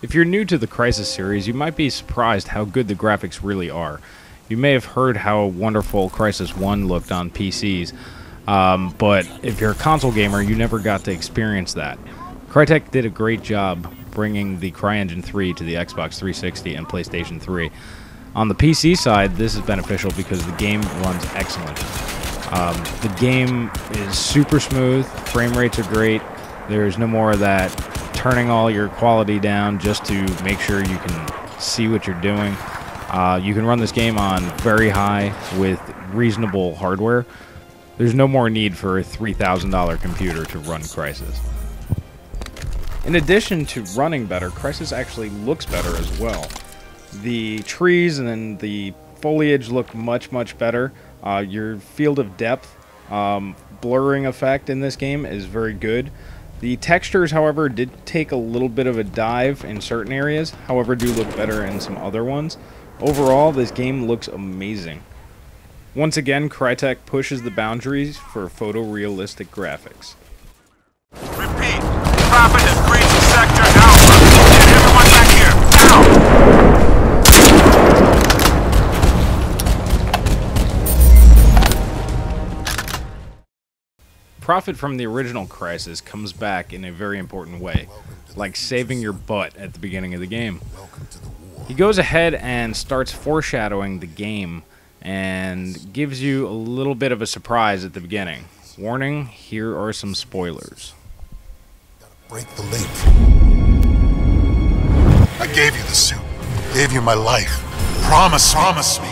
If you're new to the Crysis series, you might be surprised how good the graphics really are. You may have heard how wonderful Crysis 1 looked on PCs, but if you're a console gamer, you never got to experience that. Crytek did a great job bringing the CryEngine 3 to the Xbox 360 and PlayStation 3. On the PC side, this is beneficial because the game runs excellent. The game is super smooth, frame rates are great, there's no more of that turning all your quality down just to make sure you can see what you're doing. You can run this game on very high with reasonable hardware. There's no more need for a $3,000 computer to run Crysis. In addition to running better, Crysis actually looks better as well. The trees and the foliage look much better. Your field of depth blurring effect in this game is very good. The textures, however, did take a little bit of a dive in certain areas, however do look better in some other ones. Overall, this game looks amazing. Once again, Crytek pushes the boundaries for photorealistic graphics. Repeat, Prophet has breached Sector Alpha. Get everyone back here, now! Prophet from the original Crysis comes back in a very important way, like saving your butt at the beginning of the game. He goes ahead and starts foreshadowing the game and gives you a little bit of a surprise at the beginning. Warning, here are some spoilers. Break the link. I gave you the suit. Gave you my life. Promise me.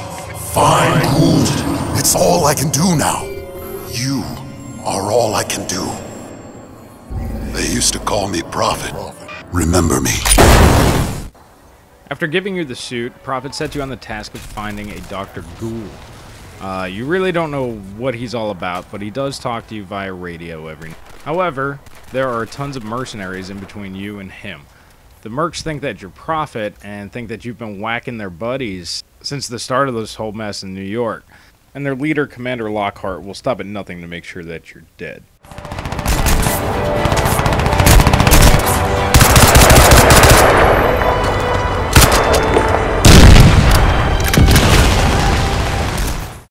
Fine, Gould. It's all I can do now. You are all I can do. They used to call me Prophet. Remember me. After giving you the suit, Prophet sets you on the task of finding a Dr. Gould. You really don't know what he's all about, but he does talk to you via radio every night. However, there are tons of mercenaries in between you and him. The mercs think that you're Prophet and think that you've been whacking their buddies since the start of this whole mess in New York. And their leader, Commander Lockhart, will stop at nothing to make sure that you're dead.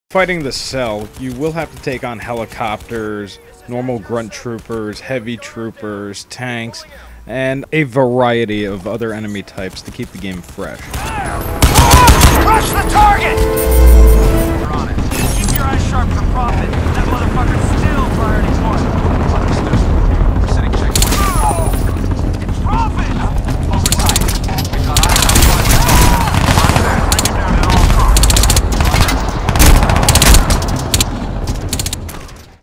Fighting the cell, you will have to take on helicopters, normal grunt troopers, heavy troopers, tanks, and a variety of other enemy types to keep the game fresh. Crush the target! We're on it. Keep your eyes sharp for Prophet. That motherfucker's still priority one. Understood. We're setting checkpoint. It's Prophet! Oversight. We've got eyes on one. Bring him down at all costs.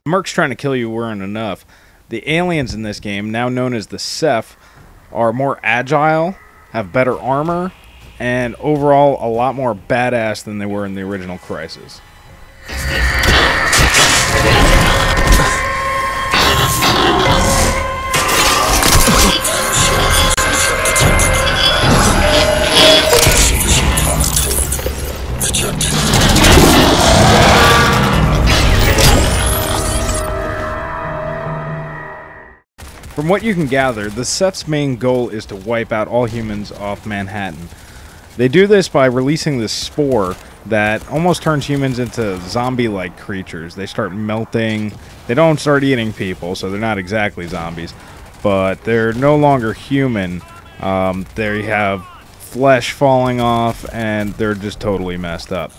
Mercs trying to kill you weren't enough. The aliens in this game, now known as the Ceph, are more agile, have better armor, and overall a lot more badass than they were in the original Crysis. From what you can gather, the Ceph's main goal is to wipe out all humans off Manhattan. They do this by releasing this spore that almost turns humans into zombie-like creatures. They start melting. They don't start eating people, so they're not exactly zombies. But they're no longer human. They have flesh falling off, and they're just totally messed up.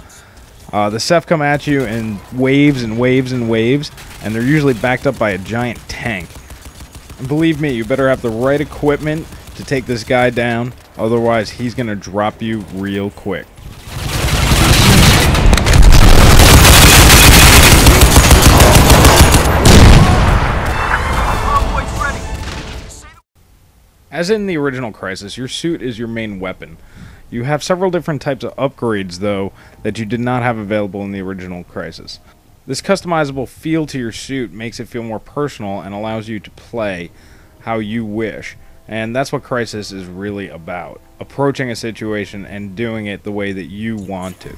The Ceph come at you in waves and waves and waves, and they're usually backed up by a giant tank. And believe me, you better have the right equipment to take this guy down, otherwise he's gonna drop you real quick. As in the original Crysis, your suit is your main weapon. You have several different types of upgrades, though, that you did not have available in the original Crysis. This customizable feel to your suit makes it feel more personal and allows you to play how you wish. And that's what Crysis is really about. Approaching a situation and doing it the way that you want to.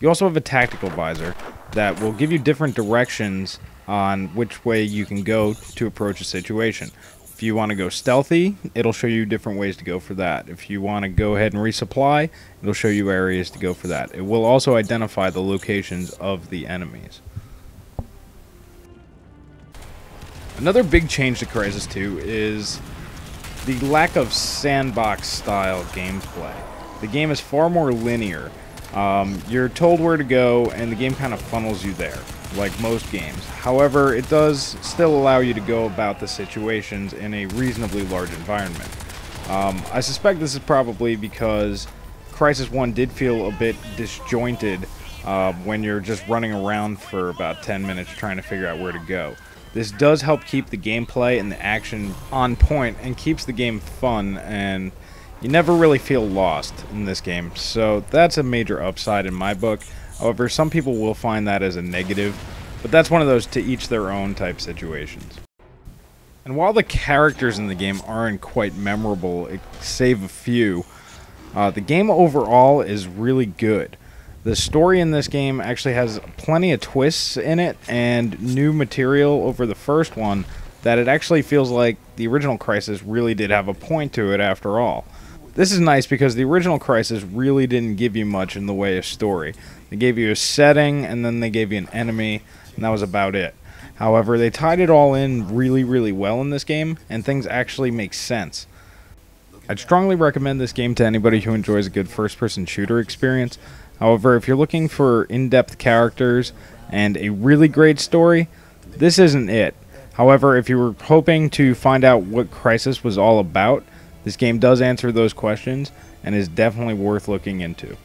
You also have a tactical visor that will give you different directions on which way you can go to approach a situation. If you want to go stealthy, it'll show you different ways to go for that. If you want to go ahead and resupply, it'll show you areas to go for that. It will also identify the locations of the enemies. Another big change to Crysis 2 is the lack of Sandbox style gameplay. The game is far more linear. You're told where to go and the game kind of funnels you there, like most games. However, it does still allow you to go about the situations in a reasonably large environment. I suspect this is probably because Crysis 1 did feel a bit disjointed when you're just running around for about 10 minutes trying to figure out where to go. This does help keep the gameplay and the action on point and keeps the game fun, and you never really feel lost in this game, so that's a major upside in my book. However, some people will find that as a negative, but that's one of those to each their own type situations. And while the characters in the game aren't quite memorable, save a few, the game overall is really good. The story in this game actually has plenty of twists in it and new material over the first one that it actually feels like the original Crysis really did have a point to it after all. This is nice because the original Crysis really didn't give you much in the way of story. They gave you a setting and then they gave you an enemy, and that was about it. However, they tied it all in really, really well in this game, and things actually make sense. I'd strongly recommend this game to anybody who enjoys a good first-person shooter experience. However, if you're looking for in-depth characters and a really great story, this isn't it. However, if you were hoping to find out what Crysis was all about, this game does answer those questions and is definitely worth looking into.